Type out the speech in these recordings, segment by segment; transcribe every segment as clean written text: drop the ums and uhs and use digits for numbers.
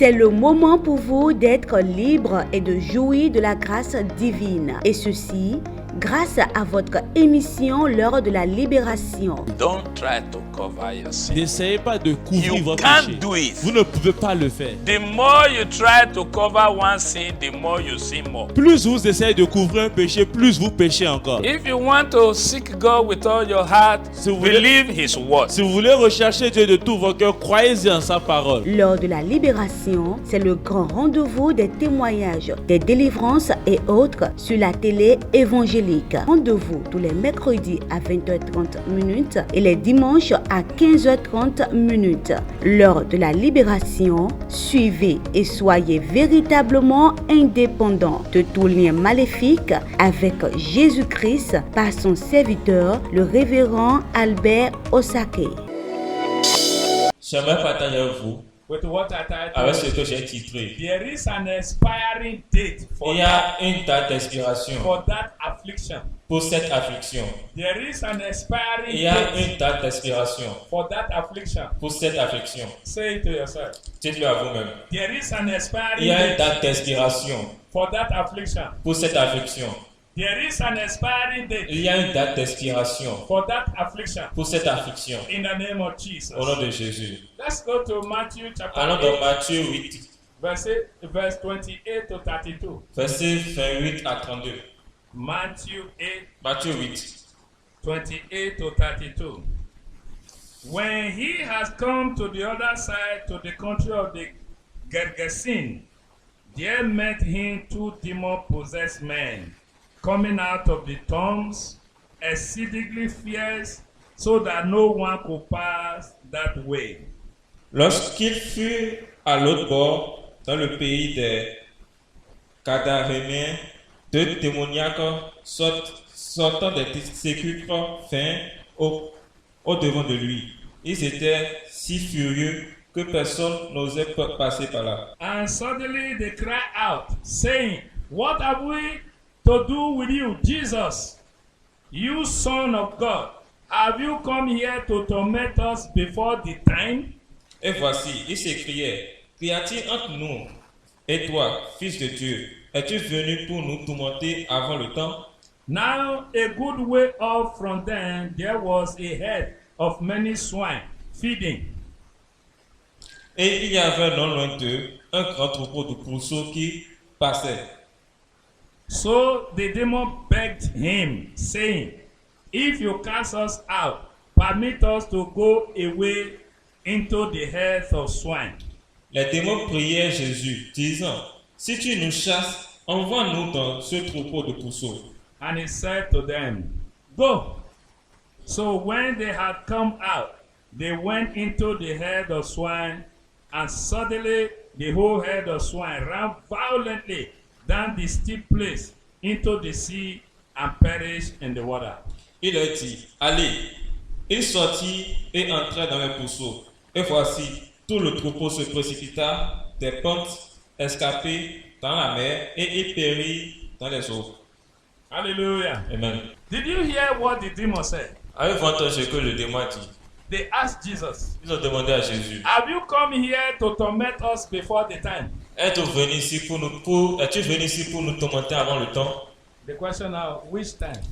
C'est le moment pour vous d'être libre et de jouir de la grâce divine. Et ceci, grâce à votre émission L'heure de la libération. Don't try to cover your sin. N'essayez pas de couvrir You votre can't péché. do it. Vous ne pouvez pas le faire. The more you try to cover one sin, the more you sin more. Plus vous essayez de couvrir un péché, plus vous péchez encore. If you want to seek God with all your heart, Si vous voulez- believe His word. Si vous voulez rechercher Dieu de tout votre cœur, croyez en sa parole. L'heure de la libération, c'est le grand rendez-vous des témoignages, des délivrances et autres sur la télé évangélique. Rendez-vous tous les mercredis à 20h30 et les dimanches à 15h30. L'heure de la libération, suivez et soyez véritablement indépendants de tout lien maléfique avec Jésus-Christ par son serviteur, le révérend Albert Osake. J'aimerais partager avec vous With what I titled, avec ce que j'ai titré. there is an expiring date for Il y a une date d'expiration that affliction. pour cette affliction. There is an expiring Il y a date une date d'expiration for that affliction. pour cette affliction. Say it to yourself. Dites-le à vous-même. There is an Il expiring y a une date date d'expiration for that affliction. pour cette affliction. There is an expiring date Il y a une date d'expiration for that affliction. pour cette affliction. In the name of Jesus. Au nom de Jésus. Let's go to Matthew chapter Allons dans 8, Matthieu 8, verse 28 to 32. versets 28 à 32. Matthew 8, Matthieu 8. 28 to 32. When he has come to the other side, to the country of the Gergesenes, there met him two demon-possessed men, coming out of the tombs, exceedingly fierce, so that no one could pass that way. Lorsqu'il fut à l'autre bord, dans le pays des Gadaréniens, deux démoniaques sortant des sépulcres fins au devant de lui. Ils étaient si furieux que personne n'osait passer par là. And suddenly they cried out, saying, What have we to do with you, Jesus, you Son of God? Have you come here to torment us before the time? Et voici, ils s'écriaient, qu'y a-t-il entre nous et toi, fils de Dieu? Es-tu venu pour nous tourmenter avant le temps? Now a good way off from them there was a herd of many swine feeding. Et il y avait non loin d'eux un grand troupeau de pourceaux qui passait. So the demon begged him, saying, If you cast us out, permit us to go away into the herds of swine. Les démons prièrent Jésus, disant, si tu nous chasses, envoie-nous dans ce troupeau de pourceaux. And he said to them, Go. So when they had come out, they went into the herd of swine, and suddenly the whole herd of swine ran violently down the steep place into the sea and perished in the water. Il leur dit, allez. Il sortit et entra dans les pourceaux. Et voici, tout le troupeau se précipita des pentes escapées dans la mer et il périt dans les eaux. Hallelujah. Amen. Did you hear what the demon said? Avez-vous entendu ce que le démon a dit? They asked Jesus, Ils ont demandé à Jésus, Have you come here to torment us before the time? es-tu venu ici pour nous tourmenter avant le temps? The question now, which time?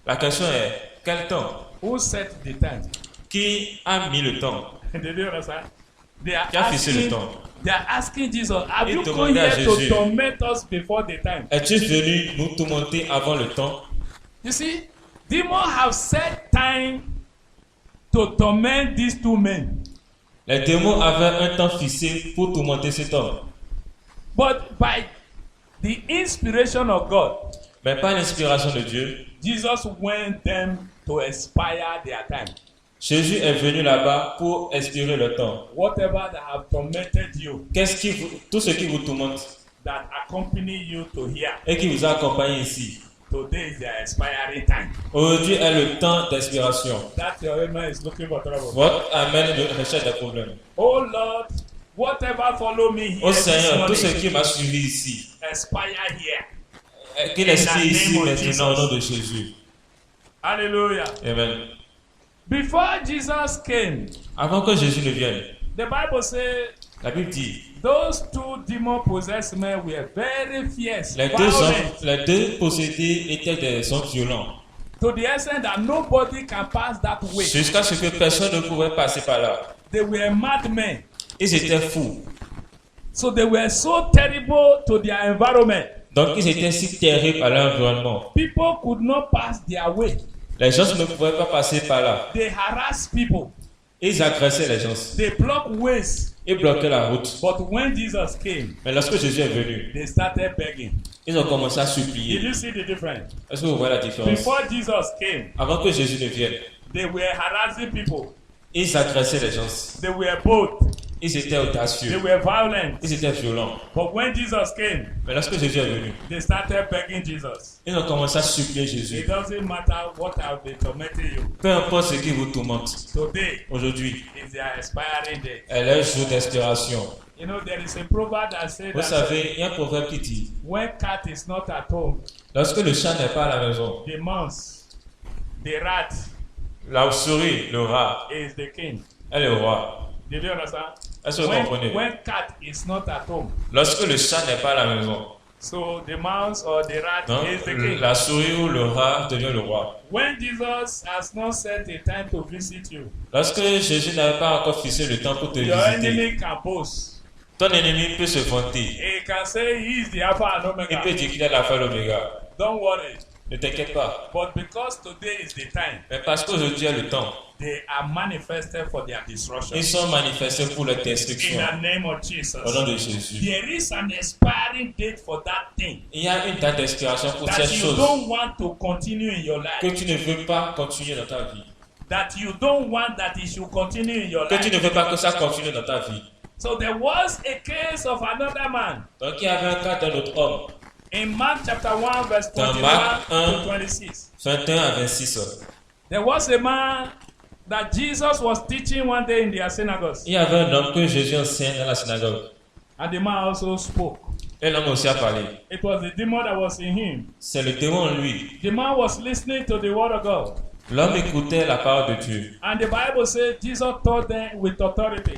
La question est, quel temps? Who set the time? Qui a mis le temps? Did you understand? They are Qui a fixé le asking, temps? they are asking Jesus, have Ils you come demandaient à here to Jésus. torment us before the time? Es-tu venu nous tourmenter avant le temps? You see, demons have set time to torment these two men. Les démons avaient un temps fixé pour tourmenter cet homme. But by the inspiration of God, Mais par l'inspiration de Dieu, Jesus went them to expire their time. Jésus est venu là-bas pour expirer le temps. Whatever that have tormented you, Tout ce qui vous tourmente that accompany you to here, et qui vous a accompagné ici, today is their expiring time. aujourd'hui est le temps d'expiration. That your amen is looking for trouble. Votre amen recherche des problèmes. Oh Lord, whatever follow me here Ô this Seigneur, tout ce morning, qui m'a suivi ici, expire here. qu'il expire ici name of maintenant au Jesus. nom de Jésus. Hallelujah. Amen. Before Jesus came, Avant que Jésus ne vienne, the Bible says La Bible dit, those two demon-possessed men were very fierce, les deux possédés étaient des hommes violents. to the extent that nobody can pass that way. Jusqu'à ce que personne ne pouvait passer par là. They were madmen. Ils étaient fous. So they were so terrible to their environment. Donc ils étaient si terribles à l'environnement. People could not pass their way. Les gens ne pouvaient pas passer par là. They harassed people. Ils agressaient les gens. They blocked ways. Ils bloquaient la route. But when Jesus came, Mais lorsque Jésus est venu, they started begging. ils ont commencé à Did supplier. you see the difference? Est-ce que vous voyez la différence? Before Jesus came, Avant que Jésus ne vienne, they were harassing people. ils agressaient les gens. They were bold. Ils étaient They audacieux. were violent. Ils étaient violents. But when Jesus came, Mais lorsque Jésus est venu, they started begging Jesus. ils ont commencé à supplier It Jésus. doesn't matter what have been tormenting you. Peu importe ce qui vous tourmente, Today aujourd'hui is their expiring day. est leur jour d'inspiration. You know, there is a proverb that says Vous that savez, il y a un proverbe qui dit, when cat is not at home, lorsque le chat n'est pas à la maison, the mouse, the rat la souris, le rat, is the king. est le roi. Did you understand? Est-ce que vous comprenez? When cat is not at home, Lorsque le chat n'est pas à la maison, so the mouse or the rat donc, is the king. la souris ou le rat devient le roi. When Jesus has not set a time to visit you, Lorsque Jésus n'avait pas encore fixé le temps pour te your visiter, enemy can boast. ton ennemi peut se vanter. He can say he is the Alpha and Il peut Omega. dire qu'il est l'alpha et l'oméga. Don't worry. Ne t'inquiète pas. But because today is the time, Mais parce qu'aujourd'hui est le temps, they are manifested for their destruction. ils sont manifestés pour leur In destruction. the name of Jesus. Au nom de Jésus. There is an expiring date for that thing Il y a une date d'expiration pour that cette you chose don't want to continue in your que life. tu ne veux pas continuer dans ta vie. That you don't want that it should continue in your Que tu ne life. veux pas que ça continue dans ta vie. So there was a case of another man Donc il y avait un cas d'un autre homme, in Mark chapter 1 verse Dans 21 Marc to 1. 26. 21 à 26. There was a man that Jesus was teaching one day in their synagogue, Il y avait un homme que Jésus enseigne dans la synagogue. and the man also spoke. Et l'homme aussi a parlé. It was the demon that was in him. C'est le démon en lui. The man was listening to the word of God, L'homme écoutait la parole de Dieu. and the Bible says Jesus taught them with authority.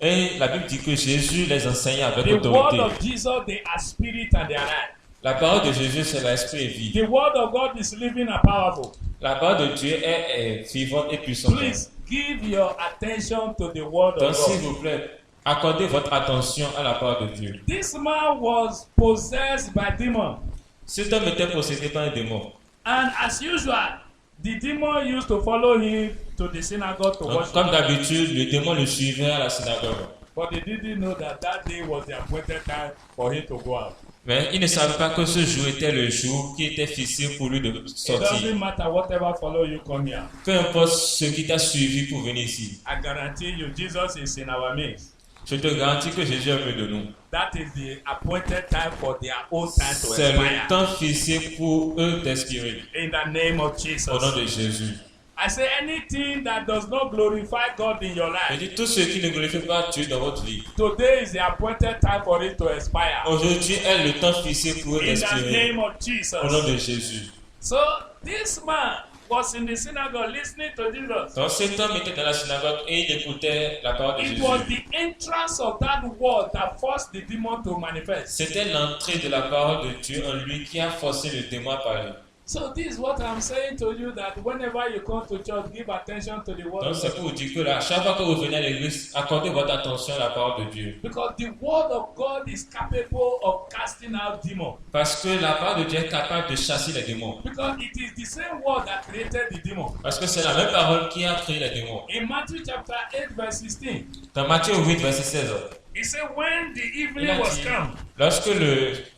Et la Bible dit que Jésus les enseignait avec The word autorité. of Jesus, they are spirit and they are life. La parole de Jésus, c'est l'esprit et vie. The word of God is living and powerful. La parole de Dieu est vivante et puissante. Please give your attention to the word Donc, of s'il God. vous plaît, accordez votre attention à la parole de Dieu. This man was possessed by demon, Cet homme était possédé par un démon. and as usual, the demon used to follow him to the synagogue to Donc, worship. comme d'habitude, le démon le suivait à la synagogue. But they didn't know that that day was the appointed time for him to go out. Mais il ne savait pas que ce jour était le jour qui était fixé pour lui de It sortir. doesn't matter whatever follow you come here. Peu importe ce qui t'a suivi pour venir ici. I guarantee you, Jesus is in our midst. Je te garantis que Jésus est venu de nous. That is the appointed time for their own time to C'est le expire. temps fixé pour eux d'expirer. In the name of Jesus. Au nom de Jésus. I say anything that does not glorify God in your Je life, dis tout ce qui ne glorifie pas Dieu dans votre vie. today is the appointed time for it to expire. Aujourd'hui est le temps fixé pour eux In the d'expirer. name of Jesus. Au nom de Jésus. So this man was in the synagogue listening to Jesus. Donc cet homme était dans la synagogue et il écoutait la parole de It Jésus. was the entrance of that word that forced the demon to manifest. C'était l'entrée de la parole de Dieu en lui qui a forcé le démon à parler. So this is what I'm saying to you, that whenever you come to church, give attention to the word Donc of c'est God. pour vous dire que là, chaque fois que vous venez à l'église, accordez votre attention à la parole de Dieu. Because the word of God is capable of casting out demons. Parce que la parole de Dieu est capable de chasser les démons. Because it is the same word that created the demon. Parce que c'est la même parole qui a créé les démons. In Matthew chapter 8 verse 16, Dans Matthieu 8, verset 16, he said when the il evening a was dit, come, lorsque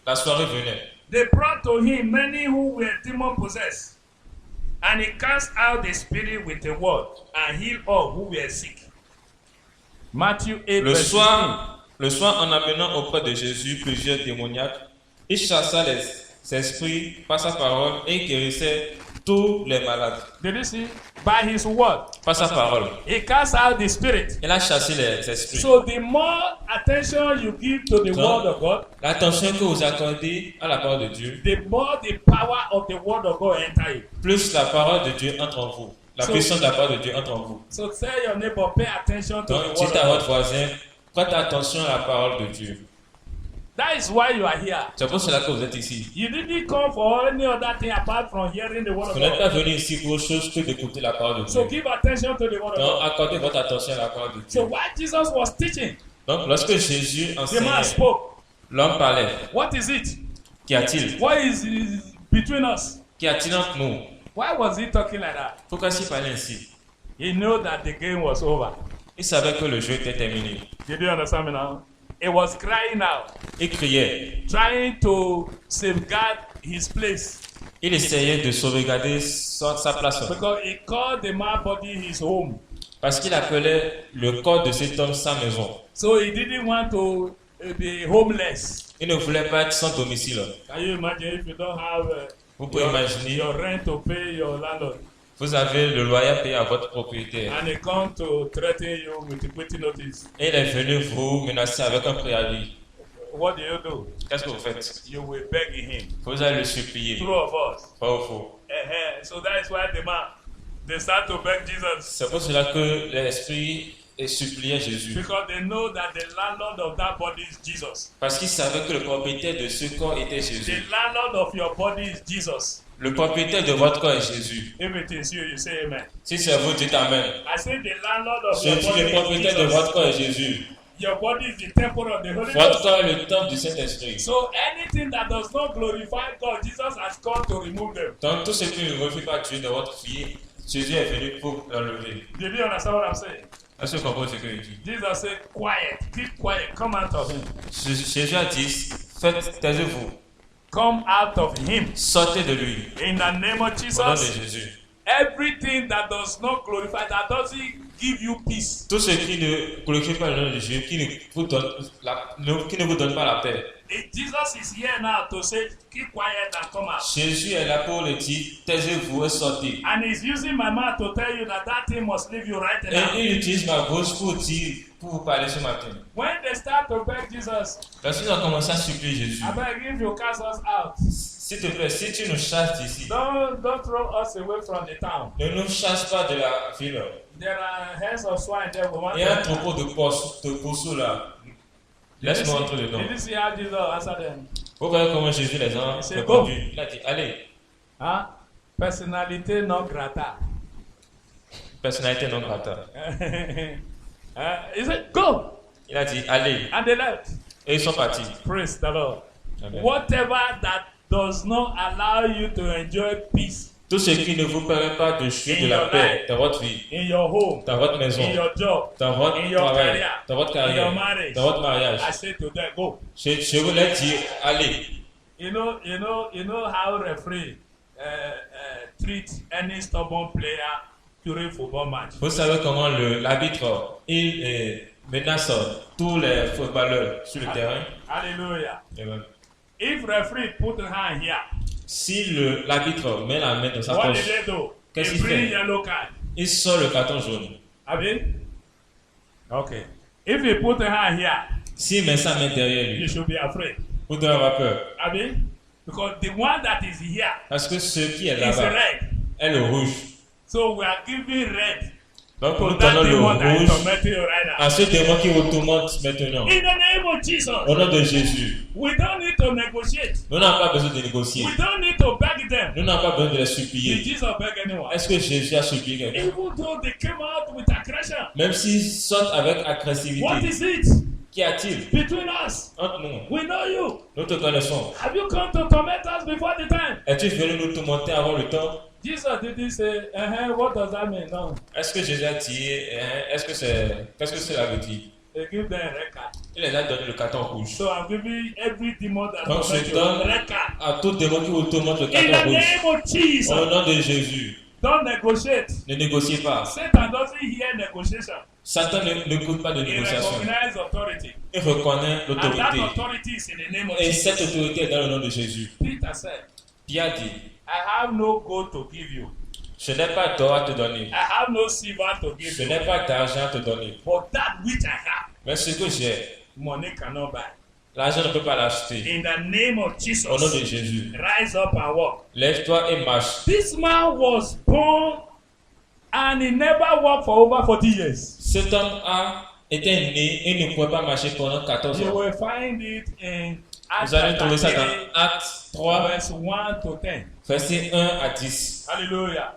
la soirée venait, they brought to him many who were demon possessed. And he cast out the spirit with a word and healed all who were sick. Matthew 8 le verse 16. soir, en amenant auprès de Jésus plusieurs démoniaques, il chassa les esprits par sa parole et il guérissait tous les malades. Did you see? By his word. Par sa parole. He cast out the spirit. Il a chassé les esprits. So the more attention you give to the word of God, L'attention que vous accordez à la parole de Dieu, the more the power of the word of God enter you. plus la parole de Dieu entre en vous. La puissance de la parole de Dieu entre en vous. So tell your neighbor, pay attention to Donc, the word dites of à votre God. voisin, Prête attention à la parole de Dieu. That is why you are here. C'est pour cela que vous êtes ici. You didn't come for any other thing apart from hearing the word Vous of n'êtes pas God. venu ici pour autre chose que d'écouter la parole de So Dieu. give attention to the word of Donc, God. accordez votre attention à la parole de So Dieu. while Jesus was teaching, Donc, lorsque Jésus the man enseignait, spoke. l'homme parlait. What is it? Qu'y a-t-il? What is between us? Qu'y a-t-il entre nous? Why was he talking like that? Pourquoi s'il parlait ainsi? He knew that the game was over. Il savait que le jeu était terminé. Did you understand me now? He was crying out, Il criait. trying to safeguard his place Il essayait de sauvegarder sa place. because he called the man body his home. Parce qu'il appelait le corps de cet homme sa maison. So he didn't want to be homeless. Il ne voulait pas être sans domicile. Can you imagine if you don't have Vous pouvez imaginer, your rent to pay your landlord vous avez le loyer à payer à votre propriétaire. and he come to threaten you with a quitting notice? Et il est venu vous menacer avec un préavis. What do you do? Qu'est-ce que vous faites? You will beg him. Vous allez le supplier. True of us. Pas ou faux? So that is why the man, they start to beg Jesus C'est pour cela que l'Esprit suppliait Jésus. because they know that the landlord of that body is Jesus. Parce qu'il savait que le propriétaire de ce corps était The Jésus. landlord of your body is Jesus. Le propriétaire de votre corps est Jésus. If it is you, you say amen. Si c'est vous, dites Amen. I say the landlord of Je your dis body le is propriétaire de Jesus. votre corps est Jésus. Your body is the temple of the Holy Votre Ghost. corps est le temple du Saint-Esprit. So anything that does not glorify God, Jesus has come to remove them. Donc tout ce qui ne glorifie pas Dieu de votre vie, Jésus est venu pour l'enlever. Did you understand what I'm saying? Est-ce que vous comprenez ce que je dis? Jesus said, quiet, keep quiet, come out of him. Jésus a dit, taisez-vous, Come out of him. sortez de lui. In the name of Au nom de Jesus, Jésus. everything that does not glorify, that doesn't give you peace. Tout ce qui ne glorifie pas le nom de Jésus, qui ne vous donne pas la paix. Jesus is here now to say, keep quiet and come out. Jésus est là pour le dire, taisez-vous et sortez. And he's using my mouth to tell you that that thing must leave you right Et now. il utilise ma bouche pour vous parler ce matin. When they start to beg Jesus, Lorsqu'ils ont commencé à supplier Jésus, I beg if you cast us out, s'il te plaît, si tu nous chasses d'ici, don't throw us away from the town. ne nous chasse pas de la ville. There are heads of swine there. We want Il y a un them. troupeau de pourceaux là. Laisse-nous entrer dedans. Did you see how Jesus answered them? Vous voyez comment Jésus les a C'est répondus. Il a dit, allez, Huh? Personalité non grata. personnalité non grata. He said, go. Il a dit, allez. And they left. Et ils sont partis. Praise the Lord. Amen. Whatever that does not allow you to enjoy peace Tout ce qui ne vous permet pas de jouir de la paix dans votre vie, in your home, dans votre maison, in your job, dans votre in your travail, career, dans votre in your carrière, marriage, dans votre mariage, I say to them, go. je voulais dire, allez. You know how referee treat any stubborn player during football match. Vous savez comment l'arbitre il menace tous les footballeurs sur le terrain. Hallelujah. Amen. If referee put a hand here, Si l'arbitre met la main dans sa what poche, did they do? Qu'est-ce They qu'il bring fait? yellow card. il sort le carton jaune. Abi? Okay. If he put a hand here, S'il met sa main derrière you lui, should be afraid. vous devez avoir peur. Abi? Because the one that is here Parce que ce qui est is là-bas red. est le rouge. So we are giving red Donc to nous that donnons le demon that is rouge tormenting you right now. à ce démon qui vous tourmente maintenant. In the name of Jesus, Au nom de Jésus, we don't need to negotiate. nous n'avons pas besoin de négocier. We don't need to beg them. Nous n'avons pas besoin de les Did supplier. Jesus beg anyone? Est-ce que Jésus a supplié quelqu'un? Even though they came out with aggression, Même s'ils sortent avec what agressivité, is it qu'y a-t-il between us? entre nous? We know you. Nous te connaissons. Have you come to torment us before the time? Es-tu venu nous tourmenter avant le temps? Jesus didn't say, what does that mean? No. Est-ce que Jésus a dit, qu'est-ce que cela veut dire? They give them a red card. Il les a donné le carton rouge. So I'm giving every demon that Donc torment je you donne a red card. à tout démon qui vous tourmente le In carton the rouge. name of Jesus, Au nom de Jésus, don't negotiate. ne négociez pas. Satan doesn't hear negotiation. Satan n'écoute pas de He négociation. recognizes authority. Il reconnaît And that l'autorité. authority is in the name of Et cette Jesus. autorité est dans le nom de Jésus. Peter said, Pierre dit, I have no gold to give you. je n'ai pas d'or à te donner. I have no silver to give Je you. n'ai pas d'argent à te donner. But that which I have, Mais ce que j'ai, money cannot buy. l'argent ne peut pas l'acheter. In the name of Au nom de Jesus, Jésus, rise up and walk. lève-toi et marche. This man was born and he never walked for over 40 years. Cet homme a était né et ne pouvait pas marcher pendant 14 You ans. will find it in Vous allez trouver ça dans 3, Actes 3, verse 1 to 10. versets 1 à 10. Hallelujah.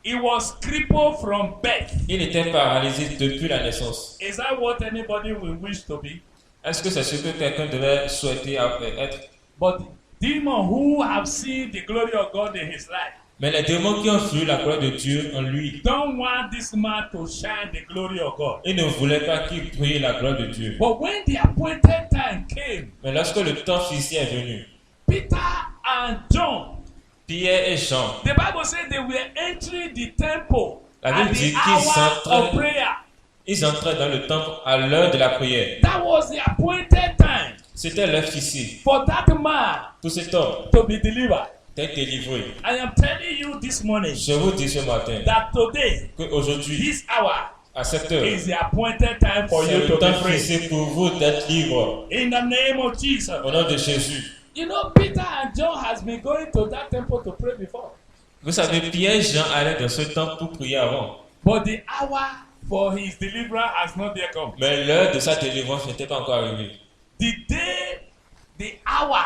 He was crippled from birth. Il était paralysé depuis la naissance. Is that what anybody will wish to be? Est-ce que c'est ce que quelqu'un devait souhaiter être? But demons who have seen the glory of God in his life Mais les démons qui ont vu la gloire de Dieu en lui, don't want this man to shine the glory of God. ils ne voulaient pas qu'il brille la gloire de Dieu. But when the appointed time came, Mais lorsque le temps fixé est venu, Peter and John, Pierre et Jean, the Bible said they were entering the temple La at Bible dit the qu'ils hour entraient- of prayer. ils entraient dans le temple à l'heure de la prière. That was the appointed time C'était l'heure fixée for that man pour cet homme to be delivered. d'être délivré. I am telling you this morning Je vous dis ce matin that today, qu'aujourd'hui, this hour, à cette heure, is the appointed time for c'est you le to temps be free. fixé pour vous d'être libre. In the name of Jesus. Au nom de Jésus. You know, Peter and John has been going to that temple to pray before. Vous savez, Pierre et Jean allaient dans ce temple pour prier avant. But the hour for his deliverance has not yet come. Mais l'heure de sa délivrance n'était pas encore arrivée. The day, the hour,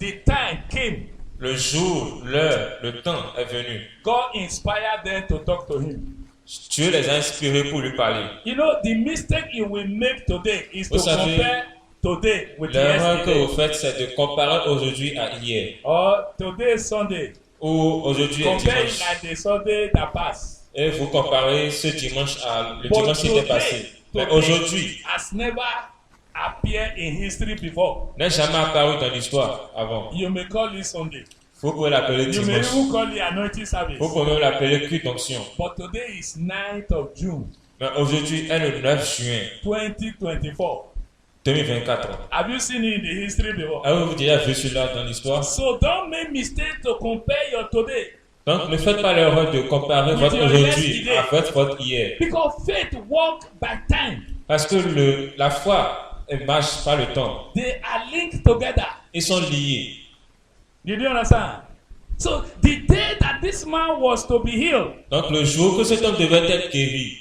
the time came, Le jour, l'heure, le temps est venu. God inspired them to talk to him. Dieu les a inspirés pour lui parler. You know, the mistake you will make today is to Vous savez, compare today with L'erreur que yesterday. vous faites, c'est de comparer aujourd'hui à hier. Or today is Sunday. Ou aujourd'hui est Compare it dimanche. like the Sunday that passed. Et vous comparez ce dimanche à le But dimanche qui était passé. Mais aujourd'hui, has never appeared in history before. n'est jamais apparu dans l'histoire avant. You may call it Sunday. Vous pouvez l'appeler You may dimanche. even call it anointing service. Vous pouvez même l'appeler culte d'onction. But today is 9th of June, Mais aujourd'hui est le 9 juin 2024. 2024. Have you seen it in the history before? Avez-vous déjà vu cela dans l'histoire? So don't make mistake to compare your today. Donc ne faites pas l'erreur de comparer With votre your aujourd'hui yesterday. avec votre hier. Because faith walk by time. Parce que la foi elle marche par le temps. They are linked together. Ils sont liés. Did you understand? So the day that this man was to be healed, Donc le jour que cet homme devait être guéri,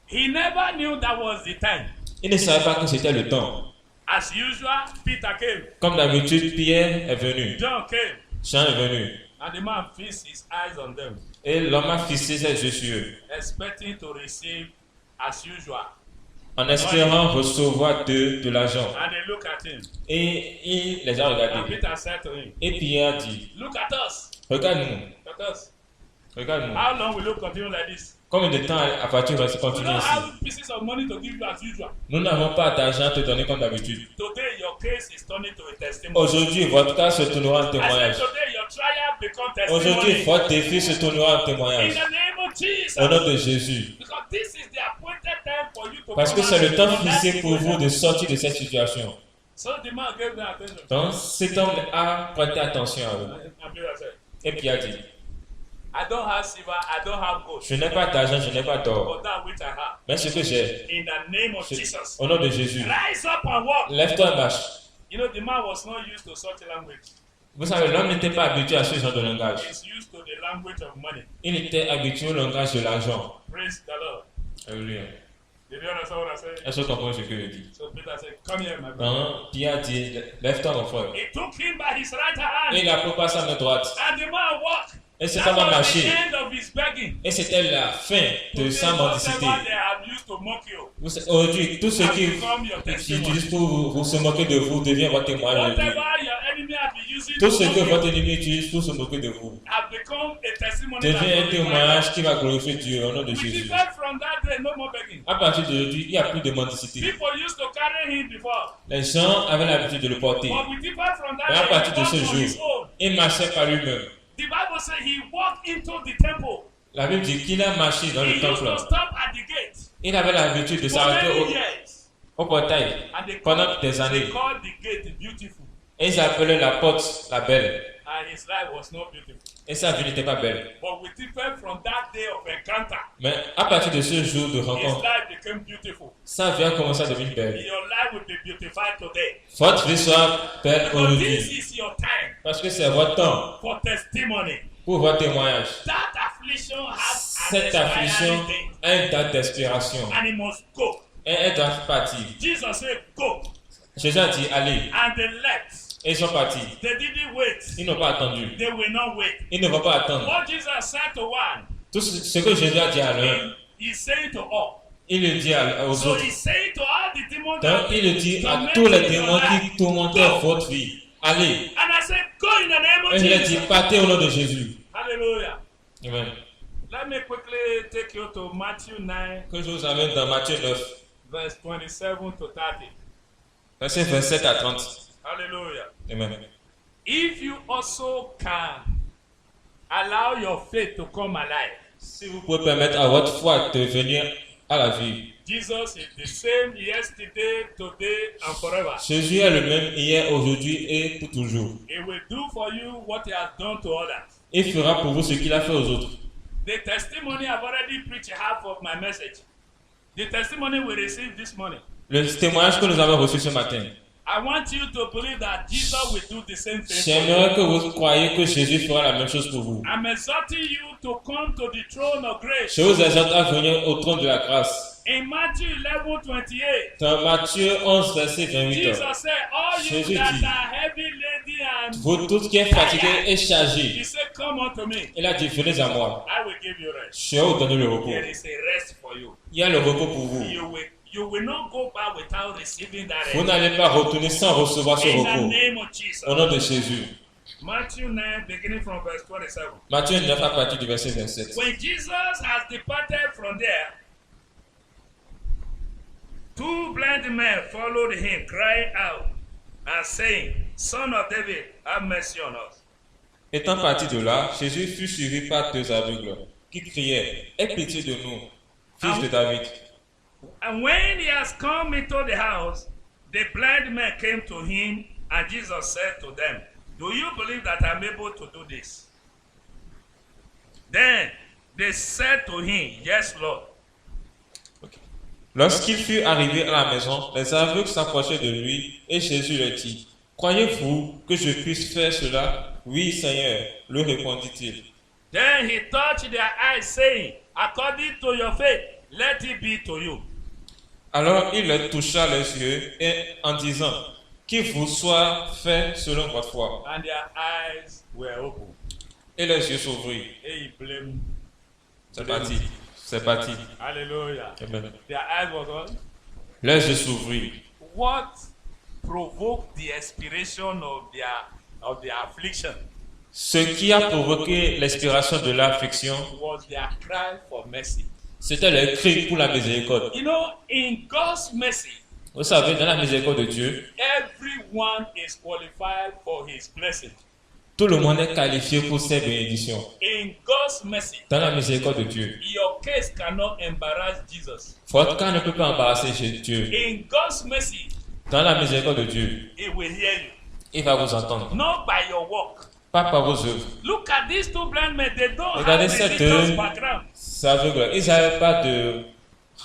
he never knew that was the time. il ne savait pas que c'était le temps. As usual, Peter came, Comme d'habitude, Pierre est venu, John came, Jean est venu. and the man fixed his eyes on them, Et l'homme a fixé ses yeux sur eux, expecting to receive as usual. en espérant recevoir de l'argent. And they look at him. Et il les a And regardés. Peter said to him, Et Pierre a dit, look at us. regarde-nous, Look at us. regarde-nous. How long will you continue like this? Combien de temps à partir va se We continuer don't ainsi? have pieces of money to give you as usual. Nous n'avons pas d'argent à te donner comme d'habitude. Today, your case is turning to a testimony. Aujourd'hui, votre cas se tournera en I said témoignage. today, your trial become Aujourd'hui, testimony. votre défi se tournera en In témoignage. the name of Jesus. Au nom de Jésus. Because this is the appointed time for you to Parce que come c'est out le temps from that fixé pour vous situation. de sortir de cette situation. So the man gave them attention. Donc, cet homme a prêté attention à eux. And Peter said, Et Pierre a dit, I don't have silver, I don't have gold, je n'ai pas d'argent, je n'ai pas d'or. but that which I have. Mais ce que j'ai, In the name of c'est- Jesus. au nom de Jésus, Rise up and walk. lève-toi et marche. You know, the man was not used to such a language. Vous savez, l'homme n'était pas habitué à ce genre de langage. He's used to the language of money. Il était habitué au langage de l'argent. Praise the Lord. Alléluia. Did you understand what I said? Est-ce que tu comprends ce que je dis? So Peter said, come here, my brother. Donc, Pierre a dit, lève-toi mon frère. He took him by his right Et hand, il a pris par sa main droite. and the man walked. Et cet That homme a was the marché. end of his begging. Et c'était la fin de Today, sa mendicité. whatever they have used to mock you, Aujourd'hui, tout ce has qui become your testimony. utilise pour vous se moquer de vous devient votre témoignage. Whatever your enemy has been using Tout to ce que mock votre you ennemi utilise pour se moquer de vous have become a testimony. devient un that glorifies témoignage God. qui va glorifier Dieu au nom de We Jésus. differ from that day, no more begging. À partir d'aujourd'hui, il n'y a plus de mendicité. People used to carry him before, Les gens avaient l'habitude de le porter. but we differ from that Mais à day. partir He de ce walked on his jour, own. il marchait par lui-même. The Bible says he walked into the temple. La Bible dit qu'il a marché dans He le used temple. to stop at the gate Il avait l'habitude de for s'arrêter many years. au portail And they pendant called, des they années. called the gate beautiful. Et ils appelaient la porte la belle. And his life was not beautiful. Et sa vie n'était pas belle. But we differ from that day of encounter. Mais à partir de ce jour de His rencontre, life became beautiful. sa vie a commencé à devenir belle. Your life will be beautified today. Votre vie soit belle Because aujourd'hui. this is your time Parce que c'est votre temps for testimony. pour votre témoignage. That affliction has an Cette affliction expiry date a une date d'expiration. and it must go. Et elle doit partir. Jesus said, go. Jésus a dit, allez. And they left. Et ils sont partis. They didn't wait. Ils n'ont pas attendu. They will not wait. Ils ne vont pas attendre. What Jesus said to one, Tout ce que Jésus a dit à l'un, he's saying to all. il le dit aux So autres. he's saying to all the demons Donc, that il le dit à tormented tous les your démons life, qui tourmentent go. votre vie. Allez. And I said, go in the name of Et je lui ai dit, Jesus. partez au nom de Jésus. Hallelujah. Amen. Let me quickly take you to Matthew 9, Que je vous amène dans Matthieu 9, verse 27 to 30. versets 27 à 30. Hallelujah. Amen. If you also can allow your faith to come alive, Si vous pouvez permettre à votre foi de venir à la vie. Jesus is the same yesterday, today, and forever. Jésus est le même hier, aujourd'hui et pour toujours. He will do for you what he has done to others. Il fera pour vous ce qu'il a fait aux autres. The testimony I've already preached half of my message. The testimony we received this morning. Le témoignage que nous avons reçu ce matin. I want you to believe that Jesus will do the same thing. J'aimerais que vous croyiez que Jésus fera la même chose pour vous. I'm exhorting you to come to the throne of grace. Je vous exhorte à venir au trône de la grâce. In Matthew 11:28, Dans Matthieu 11, verset 28. Jesus said, all you Jésus that dit, are heavy laden and vous tous qui êtes fatigués et he chargés, said, come unto me. il a dit, venez à moi. I will give you rest. Je vais vous donner le repos. There is a rest for you. Il y a le repos pour vous. You will not go back without receiving that Vous rest. n'allez pas retourner sans recevoir ce In the repos. name of Jesus. Au nom de Jésus. Matthew 9, beginning from verse 27. Matthieu 9 à partir du verset 27. When Jesus has departed from there, two blind men followed him, crying out and saying, Son of David, have mercy on us. Étant parti de là, Jésus fut suivi par deux aveugles qui criaient, aie pitié de nous, fils de David. And when he has come into the house, the blind men came to him, and Jesus said to them, do you believe that I'm able to do this? Then they said to him, yes, Lord. Lorsqu'il fut arrivé à la maison, les aveugles s'approchaient de lui et Jésus leur dit, croyez-vous que je puisse faire cela? Oui, Seigneur, lui répondit-il. Then he touched their eyes, saying, according to your faith, let it be to you. Alors il leur toucha les yeux et en disant, qu'il vous soit fait selon votre foi. And their eyes were open. Et les yeux s'ouvrirent. Et ils blâment. C'est parti. C'est parti. Hallelujah. Amen. Their eyes were open. Les yeux s'ouvrirent. What provoked the expiration of their affliction Ce qui a provoqué l'expiration de l'affliction, was their cry for mercy. c'était le cri pour la miséricorde. You know, in God's mercy, Vous savez, dans la miséricorde de Dieu, everyone is qualified for his blessing. tout le monde est qualifié pour ses bénédictions. In God's mercy, Dans la miséricorde de Dieu, your case cannot embarrass Jesus. votre cas ne peut pas embarrasser chez Dieu. In God's mercy, Dans la miséricorde de Dieu, he will hear you. il va vous entendre. Not by your work. Pas par vos œuvres. Look at these two blind men. They don't Regardez have ces religious deux background. aveugles. Ils n'avaient pas de They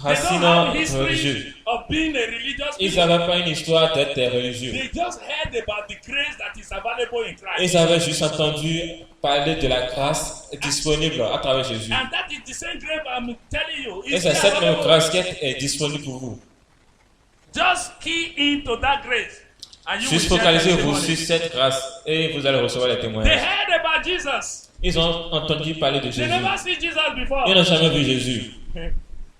racines don't have history religieuses. of being a religious Ils people. n'avaient pas une histoire d'être religieux. They just heard about the grace that is available in Christ. Ils avaient juste entendu parler de la grâce disponible à travers Jésus. And that is the same grace I'm telling you. Et It's c'est cette même available. grâce qui est disponible pour vous. Just key into that grace. And you Juste will share focalisez-vous testimony. sur cette grâce et vous allez recevoir les They témoignages. heard about Jesus. Ils ont entendu parler de They Jésus. never see Jesus before. Ils n'ont jamais vu Jésus.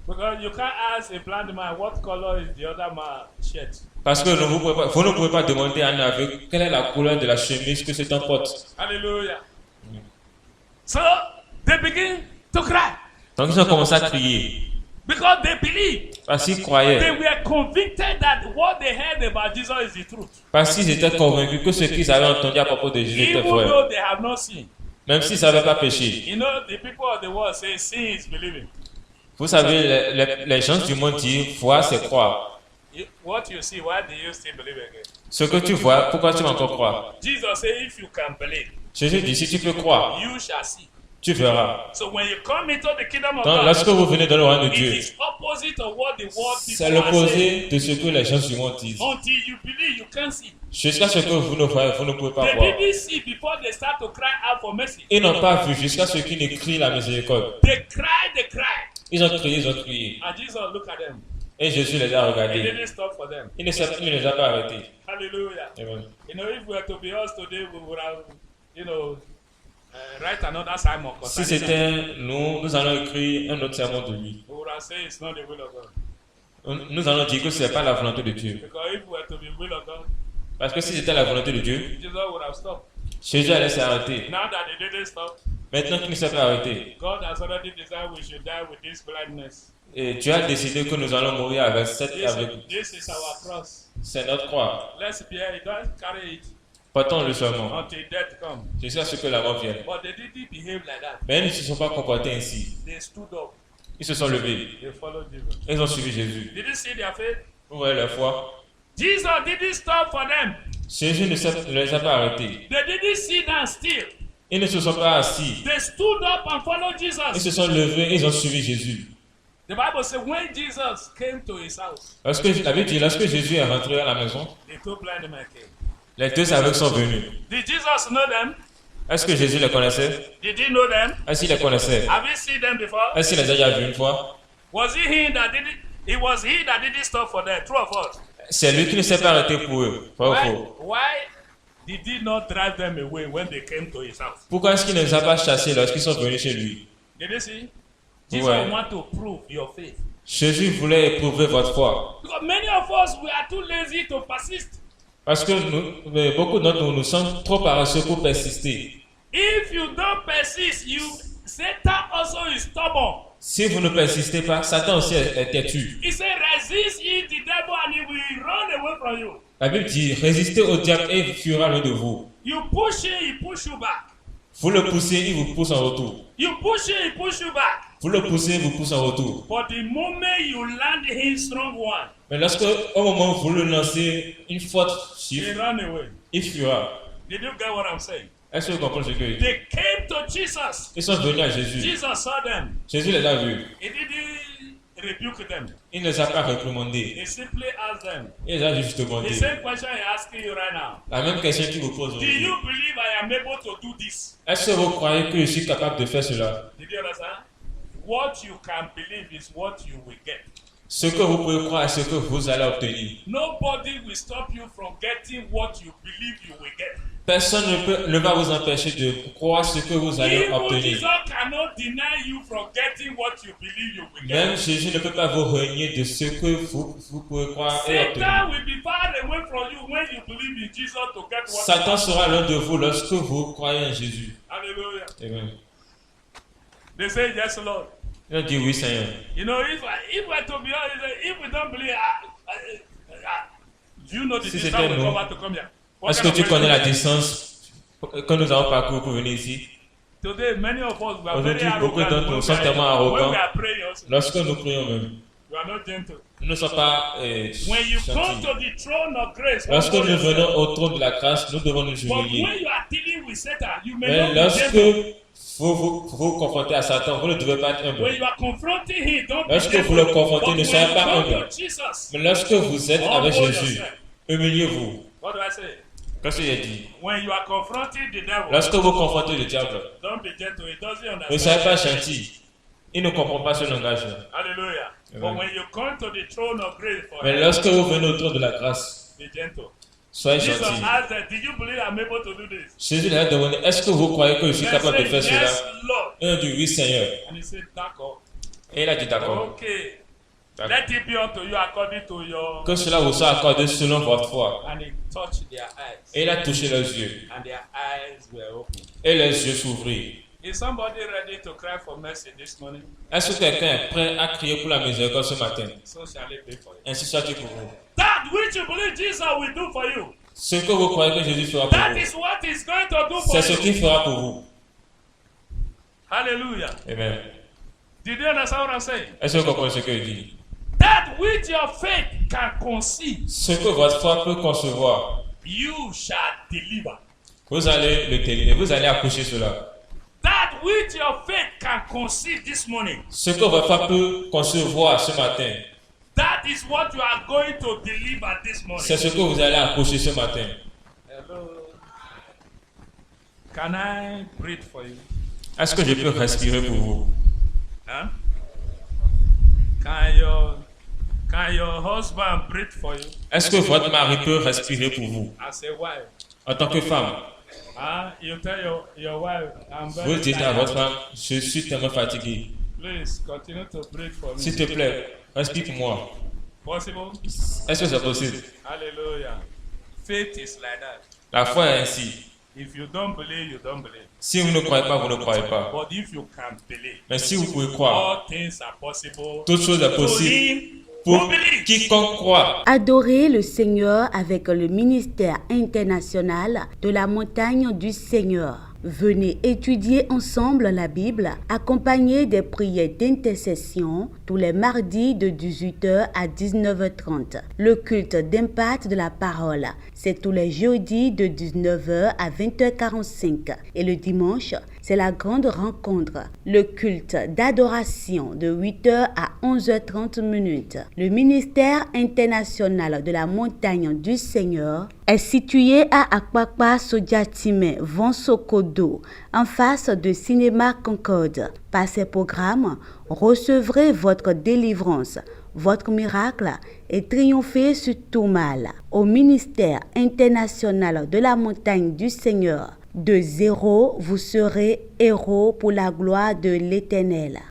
Because you can't ask a blind man what color is the other man's shirt. Parce que vous ne pouvez pas demander à un aveugle quelle est la couleur de la chemise que cet homme porte. Hallelujah. So they begin to cry Donc ils ont commencé à crier. because they believe. Parce qu'ils They croyaient. were convicted that what they heard about Jesus is the truth. Parce qu'ils étaient convaincus que ce qu'ils avaient entendu à propos de Jésus était Even vrai. though they have not seen. Même s'ils ne savaient pas péché. You know, the people of the world say seeing is believing. Vous savez, les gens du monde disent voir c'est croire. What you see, why do you still believe again? Ce que tu vois, pourquoi tu vas encore croire? Jesus said, if you can believe, Jésus dit si tu peux croire, you shall see. tu verras. So when you come into the kingdom of Donc God, lorsque vous venez dans le royaume de it Dieu, is opposite of what the world c'est people are saying. l'opposé de ce que les gens du monde disent. Until you believe, you can't see. Jusqu'à ce que vous ne voyez, vous ne pouvez pas They voir. didn't see before they start to cry out for mercy. Ils n'ont pas vu jusqu'à ce qu'ils ne crient la miséricorde. They cried, Ils ont crié, ils ont crié. and Jesus looked at them. Et Jésus les a He regardés. didn't stop for them. Il ne les a pas arrêtés. Hallelujah. Amen. You know, if we were to be us today, we would have, write another sermon Si concerning that. c'était nous, nous allons écrire un autre sermon de lui. We would have said it's not the will of God. Nous allons dire que ce n'est pas la volonté de Dieu. Because if we were to be will of God, Parce que si c'était la volonté de Dieu, Jesus would have stopped. Jésus allait s'arrêter. Now that he didn't stop, Maintenant qu'il ne s'est pas arrêté, God has already decided we should die with this blindness. et Dieu a décidé que nous allons mourir avec cette This is our cross. c'est notre croix. Let's bear it. Don't carry it Portons-le seulement, until death comes. jusqu'à ce que la mort vienne. But they didn't behave like that. Mais ils ne se sont pas comportés ainsi. They stood up. Ils se sont levés. They followed Jesus. Ils ont suivi Jésus. Did you see their faith? Vous voyez leur foi. Jesus didn't stop for them. Jésus ne les a pas arrêtés. They didn't sit down still. Ils ne se sont pas assis. They stood up and followed Ils Jesus. se sont levés, ils ont suivi Jésus. The Bible says when Jesus came to his house, La Bible dit, lorsque Jésus est rentré à la maison, the two blind men came. les deux aveugles sont venus. Did Jesus know them? Est-ce que Jésus les connaissait? Did he know them? Est-ce qu'il les connaissait? Have you seen them before? Est-ce qu'il les a déjà vus une fois? Was it him that did it? It was he that didn't stop for them. True or false? C'est lui qui ne s'est pas arrêté pour eux. Pas ou faux? Why did he not drive them away when they came to his house? Pourquoi est-ce qu'il ne les a pas chassés lorsqu'ils sont venus chez lui? Did you see? Jesus Ouais. want to prove your faith. Jésus voulait éprouver votre foi. Because many of us, we are too lazy to persist. Parce que beaucoup d'entre nous sommes trop paresseux pour persister. If you don't persist, Satan also is stubborn. Si vous ne persistez pas, Satan aussi est têtu. He said, resist ye the devil and he will run away from you. La Bible dit, résistez au diable et il fuira loin de vous. You push him, he push you back. Vous le poussez, il vous pousse en retour. You push him, he push you back. Vous le poussez, il vous pousse en retour. But the moment you land him strong one, Mais lorsque, au moment où vous le lancez une forte he chiffre, run away. il fuira. Did you get what I'm saying? Est-ce que vous comprenez ce que je dis? They came to Jesus. Ils sont venus à Jésus. Jesus saw them. Jésus les a vus. He didn't rebuke them. Il ne les a pas réprimandés. He simply asked them. Il les a juste demandé. The same question I'm asking you right now. La même question qu'il vous pose Do aujourd'hui. you believe I am able to do this? Est-ce que vous croyez que je suis capable de faire cela? Did you understand? What you can believe is what you will get. Ce que vous pouvez croire est ce que vous allez obtenir. Nobody will stop you from getting what you believe you will get. Personne ne va vous empêcher de croire ce que vous allez Even obtenir. Jesus cannot deny you from getting what you believe you will Même get. Jésus ne peut pas vous renier de ce que vous pouvez croire et Satan obtenir. will be far away from you when you believe in Jesus to get what Satan you sera loin de vous lorsque vous croyez en Jésus. Hallelujah. Amen. They say, yes, Lord. Il a dit oui, Seigneur. You know, if we're to be honest, if we don't believe, do you know the Si distance c'était we nous, cover to come here? What Est-ce kind que tu of connais la question? distance que nous avons parcouru pour venir ici? Today, many of us we are Aujourd'hui, very beaucoup arrogant d'entre nous when sont tellement when arrogants. we are praying also. Lorsque nous prions même, We are not gentle. nous ne sommes pas When you come gentils. to the throne of grace, Lorsque humble nous venons yourself. au trône de la grâce, nous devons nous But humilier. when you are dealing with Satan, you may Mais not be lorsque gentle. vous confrontez à Satan, vous ne devez pas être When humble. you are confronting him, don't be Lorsque gentle. vous le confrontez, But ne soyez when pas you come humble. to Jesus, Mais lorsque vous êtes avec humble Jésus, yourself. humiliez-vous. What do I say? Qu'est-ce qu'il a dit? When you are confronting the devil, Lorsque vous confrontez le diable, don't be gentle. He doesn't ne soyez pas understand. gentil. Il ne comprend pas ce langage-là. Hallelujah. Amen. But when you come to the throne of grace for Mais him, lorsque vous venez au trône de la grâce, be gentle. soyez Jesus gentil. asked them, did you believe I'm able to do this? Jésus leur a demandé, est-ce que vous croyez que je suis They capable de said, faire yes, cela? Lord. Il a dit oui, Seigneur. And he said, d'accord. Et il a dit d'accord. Okay. D'accord. Let it be unto you according to your... Que cela vous soit accordé selon votre foi. And he touched their eyes. Et il a touché leurs yeux. And their eyes were open. Et leurs yeux s'ouvrirent. Is somebody ready to cry for mercy this morning? Est-ce que quelqu'un est prêt à crier pour la miséricorde ce matin? So shall it be for you. Ainsi soit-il pour vous. That which you believe Jesus will do for you. Ce que vous croyez que Jésus fera pour That vous, is what he's going to do for c'est ce qu'il you. fera pour vous. Hallelujah. Amen. Did you understand what I'm saying? Est-ce que vous comprenez ce que je dis? That which your faith can conceive, Ce que votre foi peut concevoir, you shall deliver. vous allez le délivrer, vous allez accoucher cela. That which your faith can conceive this morning, Ce que votre foi peut concevoir ce matin, that is what you are going to deliver this morning. c'est ce que vous allez accoucher ce matin. Hello. Can I breathe for you? Est-ce que je peux respirer pour vous? Huh? Can your Can your husband breathe for you Est-ce que votre mari peut respirer pour vous as a wife? en tant que femme? You tell your wife, I'm Vous very dites à votre tired. femme, je suis tellement fatigué. Please continue to breathe for me. S'il te plaît, respire pour moi. Possible? Est-ce que c'est possible? Hallelujah. Faith is like that. La foi est ainsi. If you don't believe, you don't believe. Si vous ne croyez pas, vous ne croyez pas. But if you can believe, Mais si vous pouvez croire, all things are possible. toute chose est To possible him pour who believes. quiconque croit. Adorer le Seigneur avec le ministère international de la montagne du Seigneur. Venez étudier ensemble la Bible, accompagnée des prières d'intercession tous les mardis de 18h à 19h30. Le culte d'impact de la parole, c'est tous les jeudis de 19h à 20h45. Et le dimanche, c'est la grande rencontre. Le culte d'adoration de 8h à 11h30 minutes. Le ministère international de la montagne du Seigneur est situé à Akpakpa Sodiatime, Vonsokodo, en face de Cinéma Concorde. Par ces programmes, recevrez votre délivrance, votre miracle et triomphez sur tout mal. Au ministère international de la montagne du Seigneur, de zéro, vous serez héros pour la gloire de l'Éternel.